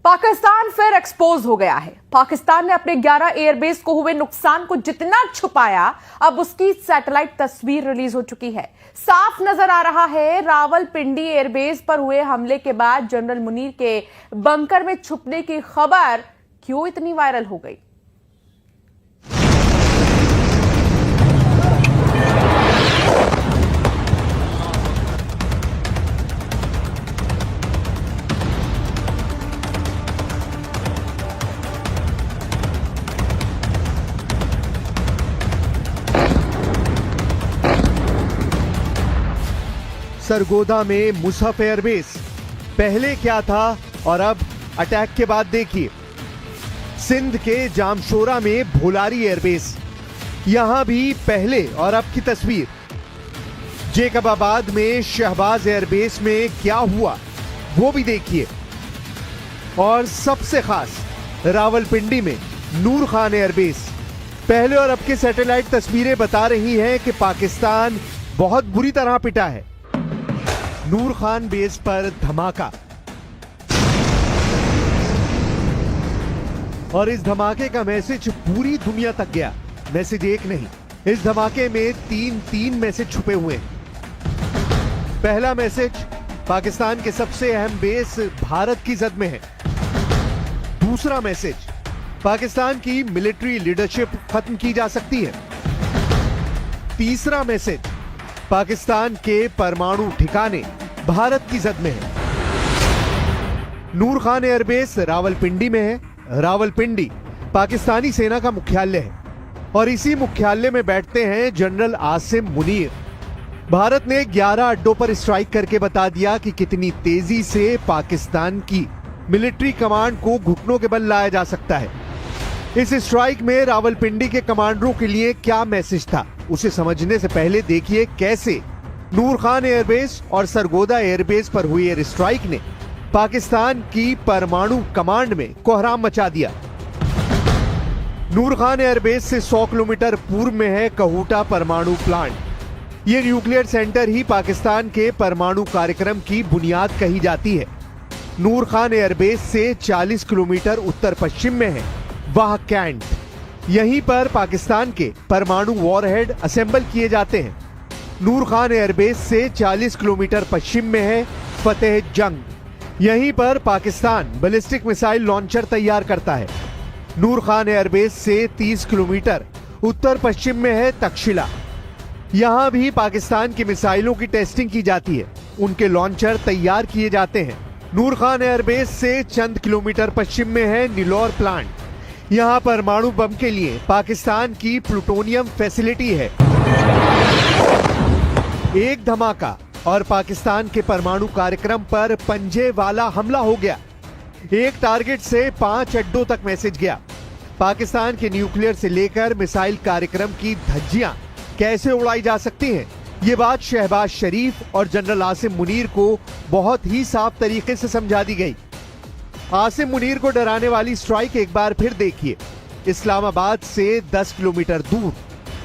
पाकिस्तान फिर एक्सपोज हो गया है। पाकिस्तान ने अपने 11 एयरबेस को हुए नुकसान को जितना छुपाया, अब उसकी सैटेलाइट तस्वीर रिलीज हो चुकी है। साफ नजर आ रहा है रावलपिंडी एयरबेस पर हुए हमले के बाद जनरल मुनीर के बंकर में छुपने की खबर क्यों इतनी वायरल हो गई। सरगोदा में मुसहफ एयरबेस पहले क्या था और अब अटैक के बाद देखिए। सिंध के जामशोरा में भोलारी एयरबेस, यहां भी पहले और अब की तस्वीर। जेकबाबाद में शहबाज एयरबेस में क्या हुआ वो भी देखिए। और सबसे खास रावलपिंडी में नूर खान एयरबेस, पहले और अब की सैटेलाइट तस्वीरें बता रही हैं कि पाकिस्तान बहुत बुरी तरह पिटा है। नूर खान बेस पर धमाका, और इस धमाके का मैसेज पूरी दुनिया तक गया। मैसेज एक नहीं, इस धमाके में तीन मैसेज छुपे हुए हैं। पहला मैसेज, पाकिस्तान के सबसे अहम बेस भारत की जद में है। दूसरा मैसेज, पाकिस्तान की मिलिट्री लीडरशिप खत्म की जा सकती है। तीसरा मैसेज, पाकिस्तान के परमाणु ठिकाने भारत की जद में है। नूर खान एयरबेस रावलपिंडी में है। रावलपिंडी पाकिस्तानी सेना का मुख्यालय है और इसी मुख्यालय में बैठते हैं जनरल आसिम मुनीर। भारत ने 11 अड्डों पर स्ट्राइक करके बता दिया कि कितनी तेजी से पाकिस्तान की मिलिट्री कमांड को घुटनों के बल लाया जा सकता है। इस स्ट्राइक में रावलपिंडी के कमांडरों के लिए क्या मैसेज था, उसे समझने से पहले देखिए कैसे नूर खान एयरबेस और सरगोदा एयरबेस पर हुई एयर स्ट्राइक ने पाकिस्तान की परमाणु कमांड में कोहराम मचा दिया। नूर खान एयरबेस से 100 किलोमीटर पूर्व में है कहूटा परमाणु प्लांट। यह न्यूक्लियर सेंटर ही पाकिस्तान के परमाणु कार्यक्रम की बुनियाद कही जाती है। नूर खान एयरबेस से 40 किलोमीटर उत्तर पश्चिम में है वाह कैंट। यहीं पर पाकिस्तान के परमाणु वॉरहेड असेंबल किए जाते हैं। नूर खान एयरबेस से 40 किलोमीटर पश्चिम में है फतेह जंग। यहीं पर पाकिस्तान बैलिस्टिक मिसाइल लॉन्चर तैयार करता है। नूर खान एयरबेस से 30 किलोमीटर उत्तर पश्चिम में है तक्षशिला। यहां भी पाकिस्तान की मिसाइलों की टेस्टिंग की जाती है, उनके लॉन्चर तैयार किए जाते हैं। नूर खान एयरबेस से चंद किलोमीटर पश्चिम में है नीलौर प्लांट। यहां परमाणु बम के लिए पाकिस्तान की प्लूटोनियम फैसिलिटी है। एक धमाका और पाकिस्तान के परमाणु कार्यक्रम पर पंजे वाला हमला हो गया। एक टारगेट से 5 अड्डों तक मैसेज गया। पाकिस्तान के न्यूक्लियर से लेकर मिसाइल कार्यक्रम की धज्जियां कैसे उड़ाई जा सकती हैं, ये बात शहबाज शरीफ और जनरल आसिम मुनीर को बहुत ही साफ तरीके से समझा दी गई। आसिम मुनीर को डराने वाली स्ट्राइक एक बार फिर देखिए। इस्लामाबाद से 10 किलोमीटर दूर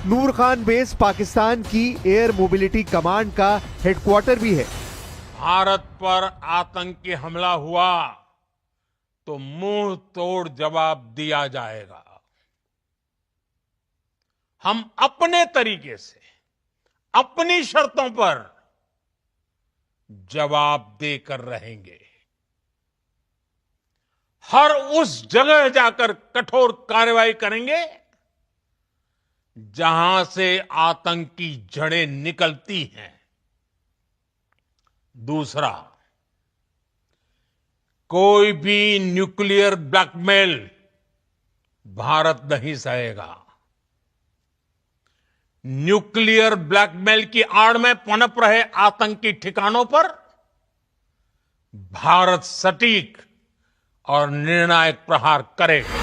नूर खान बेस पाकिस्तान की एयर मोबिलिटी कमांड का हेडक्वार्टर भी है। भारत पर आतंकी हमला हुआ तो मुंह तोड़ जवाब दिया जाएगा। हम अपने तरीके से, अपनी शर्तों पर जवाब देकर रहेंगे। हर उस जगह जाकर कठोर कार्रवाई करेंगे जहां से आतंकी जड़ें निकलती हैं। दूसरा, कोई भी न्यूक्लियर ब्लैकमेल भारत नहीं सहेगा। न्यूक्लियर ब्लैकमेल की आड़ में पनप रहे आतंकी ठिकानों पर भारत सटीक और निर्णायक प्रहार करेगा।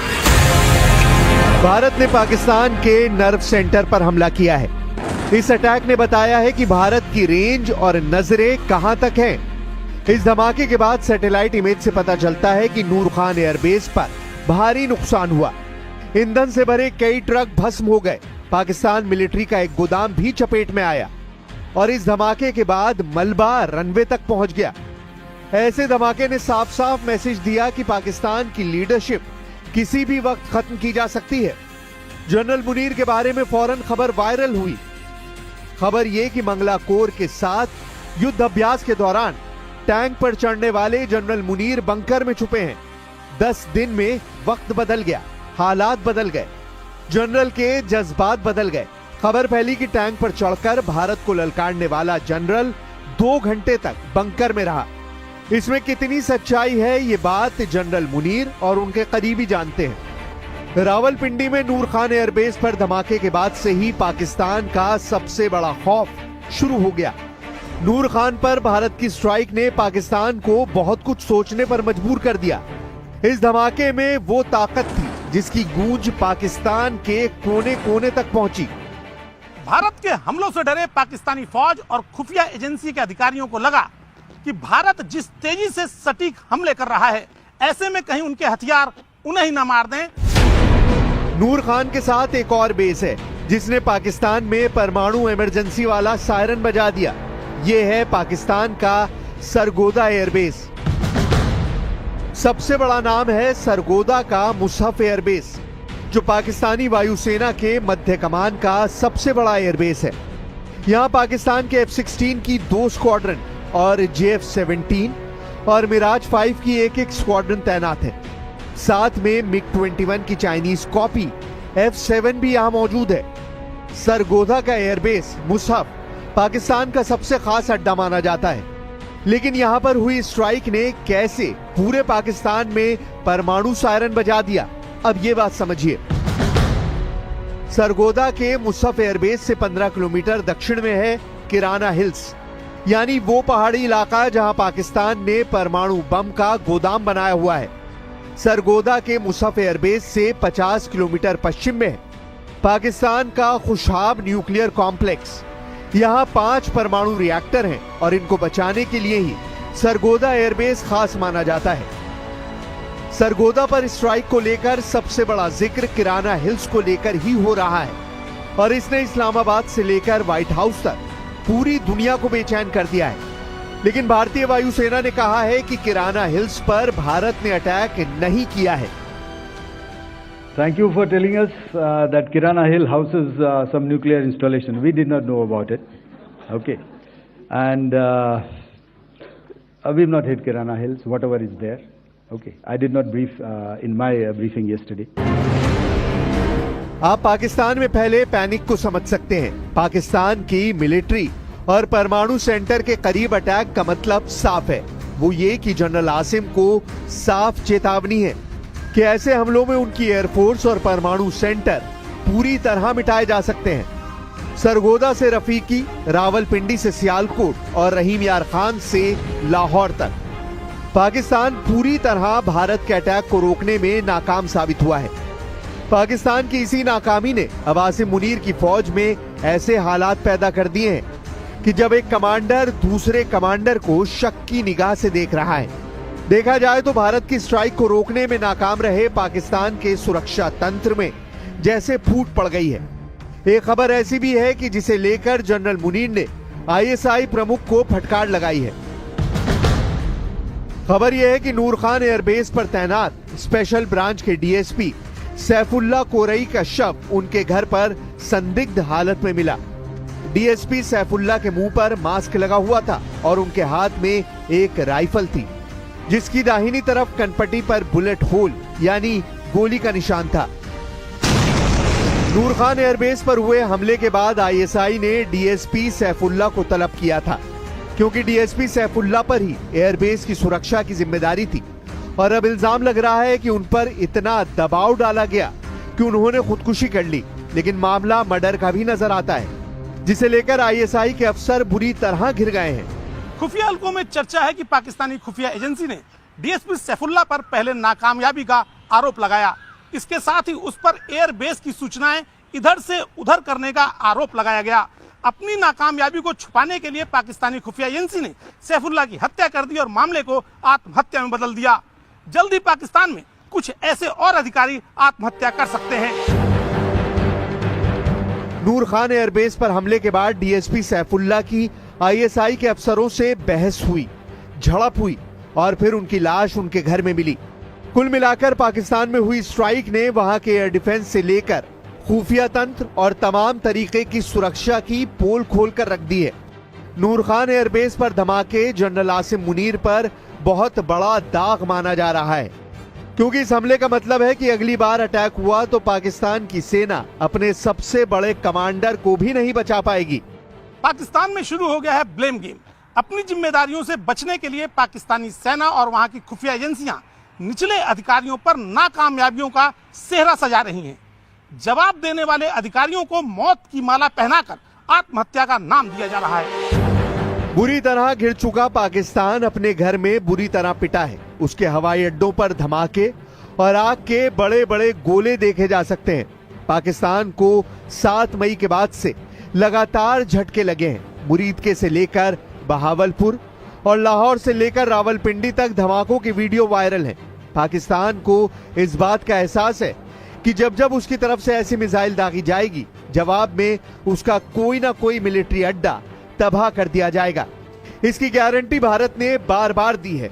भारत ने पाकिस्तान के नर्व सेंटर पर हमला किया है। इस अटैक ने बताया है कि भारत की रेंज और नजरें कहां तक हैं। इस धमाके के बाद सैटेलाइट इमेज से पता चलता है कि नूर खान एयरबेस पर भारी नुकसान हुआ। ईंधन से भरे कई ट्रक भस्म हो गए। पाकिस्तान मिलिट्री का एक गोदाम भी चपेट में आया और इस धमाके के बाद मलबा रनवे तक पहुंच गया। ऐसे धमाके ने साफ साफ मैसेज दिया कि पाकिस्तान की लीडरशिप किसी भी वक्त खत्म की जा सकती है। जनरल मुनीर के बारे में फौरन खबर वायरल हुई। खबर यह कि मंगला कोर के साथ युद्ध अभ्यास के दौरान टैंक पर चढ़ने वाले जनरल मुनीर बंकर में छुपे हैं। 10 दिन में वक्त बदल गया, हालात बदल गए, जनरल के जज्बात बदल गए। खबर फैली कि टैंक पर चढ़कर भारत को ललकारने वाला जनरल 2 घंटे तक बंकर में रहा। इसमें कितनी सच्चाई है ये बात जनरल मुनीर और उनके करीबी जानते हैं। रावलपिंडी में नूर खान एयरबेस पर धमाके के बाद से ही पाकिस्तान का सबसे बड़ा खौफ शुरू हो गया। नूर खान पर भारत की स्ट्राइक ने पाकिस्तान को बहुत कुछ सोचने पर मजबूर कर दिया। इस धमाके में वो ताकत थी जिसकी गूंज पाकिस्तान के कोने कोने तक पहुंची। भारत के हमलों से डरे पाकिस्तानी फौज और खुफिया एजेंसी के अधिकारियों को लगा कि भारत जिस तेजी से सटीक हमले कर रहा है, ऐसे में कहीं उनके हथियार उन्हें ही न मार दें। नूर खान के साथ एक और बेस है जिसने पाकिस्तान में परमाणु इमरजेंसी वाला सायरन बजा दिया। यह है पाकिस्तान का सरगोदा एयरबेस। सबसे बड़ा नाम है सरगोदा का मुसहफ एयरबेस, जो पाकिस्तानी वायुसेना के मध्य कमान का सबसे बड़ा एयरबेस है। यहां पाकिस्तान के F-16 की 2 स्क्वाड्रन और JF-17 और मिराज 5 की एक स्क्वाड्रन तैनात है। साथ में MiG-21 की चाइनीज कॉपी F-7 भी यहां मौजूद है। सरगोदा का एयरबेस मुसहफ पाकिस्तान का सबसे खास अड्डा माना जाता है। लेकिन यहां पर हुई स्ट्राइक ने कैसे पूरे पाकिस्तान में परमाणु सायरन बजा दिया, अब ये बात समझिए। सरगोदा के मुसहफ एयरबेस से 15 किलोमीटर दक्षिण में है किराना हिल्स, यानी वो पहाड़ी इलाका जहां पाकिस्तान ने परमाणु बम का गोदाम बनाया हुआ है। सरगोदा के मुसहफ एयरबेस से 50 किलोमीटर पश्चिम में है पाकिस्तान का खुशाब न्यूक्लियर कॉम्प्लेक्स। यहां 5 परमाणु रिएक्टर हैं और इनको बचाने के लिए ही सरगोदा एयरबेस खास माना जाता है। सरगोदा पर स्ट्राइक को लेकर सबसे बड़ा जिक्र किराना हिल्स को लेकर ही हो रहा है और इसने इस्लामाबाद से लेकर व्हाइट हाउस तक पूरी दुनिया को बेचैन कर दिया है। लेकिन भारतीय वायुसेना ने कहा है कि किराना हिल्स पर भारत ने अटैक नहीं किया है। Thank you for telling us that Kirana Hill houses some nuclear installation. We did not know about it. Okay. And we've not hit Kirana Hills, whatever is there. Okay. I did not brief in my briefing yesterday. आप पाकिस्तान में फैले panic को समझ सकते हैं। पाकिस्तान की military और परमाणु सेंटर के करीब अटैक का मतलब साफ है। वो ये कि जनरल आसिम को साफ चेतावनी है कि ऐसे हमलों में उनकी एयरफोर्स और परमाणु सेंटर पूरी तरह मिटाए जा सकते हैं। सरगोदा से रफीकी, रावलपिंडी से सियालकोट और रहीम यार खान से लाहौर तक पाकिस्तान पूरी तरह भारत के अटैक को रोकने में नाकाम साबित हुआ है। पाकिस्तान की इसी नाकामी ने अब आसिम मुनीर की फौज में ऐसे हालात पैदा कर दिए हैं कि जब एक कमांडर दूसरे कमांडर को शक की निगाह से देख रहा है। देखा जाए तो भारत की स्ट्राइक को रोकने में नाकाम रहे पाकिस्तान के सुरक्षा तंत्र में जैसे फूट पड़ गई है। एक खबर ऐसी भी है कि जिसे लेकर जनरल मुनीर ने ISI प्रमुख को फटकार लगाई है। खबर यह है कि नूर खान एयरबेस पर तैनात स्पेशल ब्रांच के DSP सैफुल्ला कोरई का शव उनके घर पर संदिग्ध हालत में मिला। DSP सैफुल्ला के मुंह पर मास्क लगा हुआ था और उनके हाथ में एक राइफल थी जिसकी दाहिनी तरफ कनपट्टी पर बुलेट होल यानी गोली का निशान था। नूर खान एयरबेस पर हुए हमले के बाद ISI ने DSP सैफुल्ला को तलब किया था, क्योंकि DSP सैफुल्ला पर ही एयरबेस की सुरक्षा की जिम्मेदारी थी और अब इल्जाम लग रहा है कि उन पर इतना दबाव डाला गया कि उन्होंने खुदकुशी कर ली। लेकिन मामला मर्डर का भी नजर आता है, जिसे लेकर ISI के अफसर बुरी तरह घिर गए हैं। खुफिया हलकों में चर्चा है कि पाकिस्तानी खुफिया एजेंसी ने DSP सैफुल्ला पर पहले नाकामयाबी का आरोप लगाया। इसके साथ ही उस पर एयरबेस की सूचनाएं इधर से उधर करने का आरोप लगाया गया। अपनी नाकामयाबी को छुपाने के लिए पाकिस्तानी खुफिया एजेंसी ने सैफुल्ला की हत्या कर दी और मामले को आत्महत्या में बदल दिया। जल्द ही पाकिस्तान में कुछ ऐसे और अधिकारी आत्महत्या कर सकते हैं। नूर खान एयरबेस पर हमले के बाद DSP सैफुल्ला की ISI के अफसरों से बहस हुई, झड़प हुई और फिर उनकी लाश उनके घर में मिली। कुल मिलाकर पाकिस्तान में हुई स्ट्राइक ने वहां के एयर डिफेंस से लेकर खुफिया तंत्र और तमाम तरीके की सुरक्षा की पोल खोलकर रख दी है। नूर खान एयरबेस पर धमाके जनरल आसिम मुनीर पर बहुत बड़ा दाग माना जा रहा है, क्योंकि इस हमले का मतलब है कि अगली बार अटैक हुआ तो पाकिस्तान की सेना अपने सबसे बड़े कमांडर को भी नहीं बचा पाएगी। पाकिस्तान में शुरू हो गया है ब्लेम गेम। अपनी जिम्मेदारियों से बचने के लिए पाकिस्तानी सेना और वहां की खुफिया एजेंसियां निचले अधिकारियों पर नाकामयाबियों का सेहरा सजा रही हैं। जवाब देने वाले अधिकारियों को मौत की माला पहनाकर आत्महत्या का नाम दिया जा रहा है। बुरी तरह घिर चुका पाकिस्तान अपने घर में बुरी तरह पिटा है। उसके हवाई अड्डों पर धमाके और आग के बड़े बड़े गोले देखे जा सकते हैं। पाकिस्तान को 7 मई के बाद से लगातार झटके लगे हैं। मुरीदके से लेकर बहावलपुर और लाहौर से लेकर रावलपिंडी तक धमाकों की वीडियो वायरल है। पाकिस्तान को इस बात का एहसास है कि जब जब उसकी तरफ से ऐसी मिसाइल दागी जाएगी, जवाब में उसका कोई ना कोई मिलिट्री अड्डा तबाह कर दिया जाएगा। इसकी गारंटी भारत ने बार बार दी है।